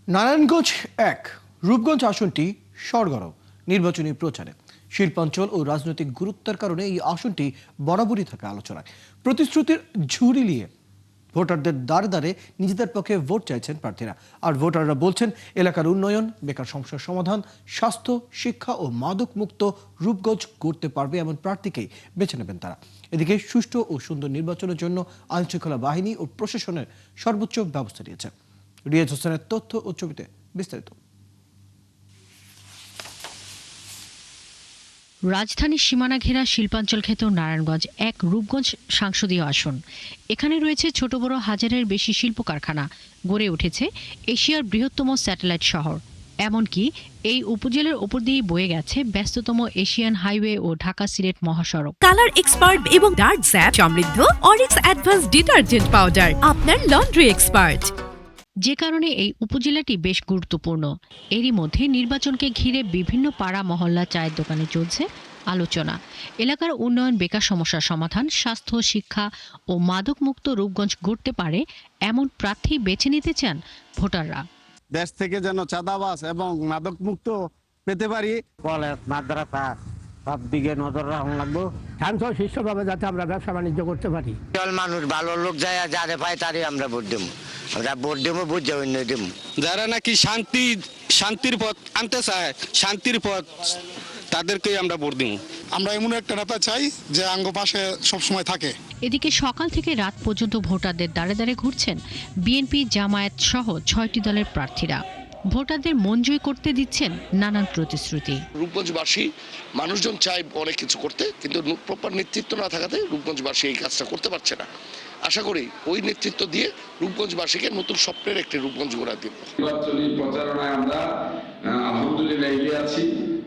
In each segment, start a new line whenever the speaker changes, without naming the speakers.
নারায়ণগঞ্জ ১ রূপগঞ্জ আসনটি সরগরম নির্বাচনী প্রচারে। শিল্পাঞ্চল ও রাজনৈতিক গুরুত্বের কারণে এই আসনটি বরাবরই থাকে আলোচনায়। প্রতিশ্রুতির ঝুড়ি নিয়ে ভোটারদের দ্বারে দ্বারে নিজেদের পক্ষে ভোট চাইছেন প্রার্থীরা। আর ভোটাররা বলছেন এলাকার উন্নয়ন, বেকার সমস্যার সমাধান, স্বাস্থ্য, শিক্ষা ও মাদক মুক্ত রূপগঞ্জ করতে পারবে এমন প্রার্থীকেই বেছে নেবেন তারা। এদিকে সুষ্ঠু ও সুন্দর নির্বাচনের জন্য আইনশৃঙ্খলা বাহিনী ও প্রশাসনের সর্বোচ্চ ব্যবস্থা নিয়েছে। রিয়াজ হোসেনের তথ্য ও ছবিতে বিস্তারিত।
রাজধানীর সীমানা ঘেরা শিল্পাঞ্চল খ্যাত নারায়ণগঞ্জ ১ রূপগঞ্জ সংসদীয় আসন। এখানে রয়েছে ছোট বড় হাজারের বেশি শিল্প কারখানা, গড়ে উঠেছে এশিয়ার বৃহত্তম স্যাটেলাইট শহর। এমনকি এই উপজেলার ওপর দিয়ে বয়ে গেছে ব্যস্ততম এশিয়ান হাইওয়ে ও ঢাকা সিলেট মহাসড়ক।
কালার এক্সপার্ট এবং ডার্ক স্যাপ সমৃদ্ধ অরিক্স অ্যাডভান্স ডিটারজেন্ট পাউডার আপনার লন্ড্রি এক্সপার্ট।
যে কারণে এই উপজেলাটি বেশ গুরুত্বপূর্ণ। এরই মধ্যে নির্বাচনকে ঘিরে বিভিন্ন পাড়া মহল্লা চায়ের দোকানে চলছে আলোচনা। এলাকার উন্নয়ন, বেকার সমস্যার সমাধান, স্বাস্থ্য, শিক্ষা ও মাদক মুক্ত রূপগঞ্জ গড়তে পারে এমন প্রার্থী বেছে নিতে চান ভোটাররা।
দেশ থেকে যেন চাঁদাবাজ এবং মাদক মুক্ত পেতে পারি,
কলেজ, মাদ্রাসা সব দিকে নজর রাখা লাগবো,
শান্ত সুষ্ঠুভাবে যাতে আমরা ব্যবসা বাণিজ্য করতে পারি।
মানুষ ভালো লোক যায়, যারে পাই তারই আমরা ভোট দেবো। আমরা ভোট দেবো, বুঝে অন্য দেবো।
যারা নাকি শান্তির পথ আনতে চায়, শান্তির পথ, তাদেরকেই আমরা ভোট দিব।
আমরা এমন একটা নেতা চাই যে আঙ্গ পাশে সবসময় থাকে।
এদিকে সকাল থেকে রাত পর্যন্ত ভোটারদের দ্বারে দ্বারে ঘুরছেন বিএনপি, জামায়াত সহ ৬টি দলের প্রার্থীরা। ভোটারদের মন জয় করতে দিচ্ছেন নানান প্রতিশ্রুতি।
রূপগঞ্জবাসী মানুষজন চায় অনেক কিছু করতে, কিন্তু প্রপার নেতৃত্ব না থাকাতে রূপগঞ্জবাসী এই কাজটা করতে পারছে না। আশা করি ওই নেতৃত্ব দিয়ে রূপগঞ্জবাসীকে নতুন স্বপ্নের একটি রূপগঞ্জ গড়া দিব।
নির্বাচনী প্রচারণায় আমরা আলহামদুলিল্লাহ এগিয়ে আছি।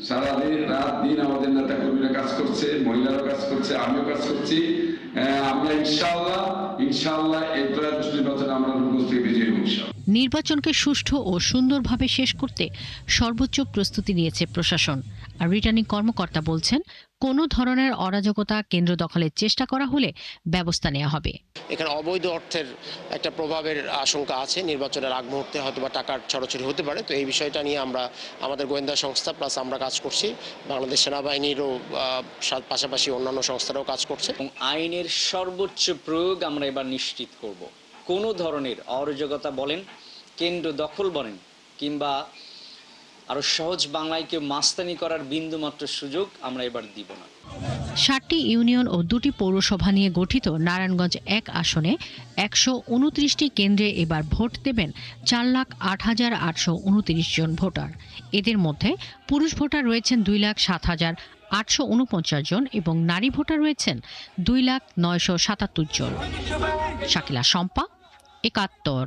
সারাদিন রাত দিন আমাদের নেতা কর্মীরা কাজ করছে, মহিলারা কাজ করছে, আমিও কাজ করছি। আমরা ইনশাআল্লাহ এই ত্রয়োদশ নির্বাচনে আমরা রূপগঞ্জ থেকে বিজয়ী হব।
নির্বাচনকে সুষ্ঠু ও সুন্দরভাবে শেষ করতে সর্বোচ্চ প্রস্তুতি নিয়েছে প্রশাসন। আর রিটার্নিং কর্মকর্তা বলছেন, কোনো ধরনের অরাজকতা, কেন্দ্র দখলের চেষ্টা করা হলে ব্যবস্থা নেওয়া হবে।
এখানে অবৈধ অর্থের একটা প্রভাবের আশঙ্কা আছে। নির্বাচনের আগ মুহূর্তে হয়তো বা টাকার ছড়াছড়ি হতে পারে। তো এই বিষয়টা নিয়ে আমরা আমাদের গোয়েন্দা সংস্থা প্লাস আমরা কাজ করছি। বাংলাদেশ সেনাবাহিনীরও পাশাপাশি অন্যান্য সংস্থারাও কাজ করছে।
আইনের সর্বোচ্চ প্রয়োগ আমরা এবার নিশ্চিত করব। কোনো ধরনের অরাজকতা বলেন, কেন্দ্র দখল বলেন, কিংবা আরো সহজ বাংলায় কেউ মাস্তানি করার বিন্দুমাত্র সুযোগ আমরা এবার দিব না।
7টি ইউনিয়ন ও 2টি পৌরসভা নিয়ে গঠিত নারায়ণগঞ্জ 1 আসনে 129টি কেন্দ্রে এবার ভোট দেবেন 4,08,829 জন ভোটার। এদের মধ্যে পুরুষ ভোটার রয়েছেন 2,07,849 জন এবং নারী ভোটার রয়েছেন 2,09,77 জন। শাকিলা শম্পা, 71।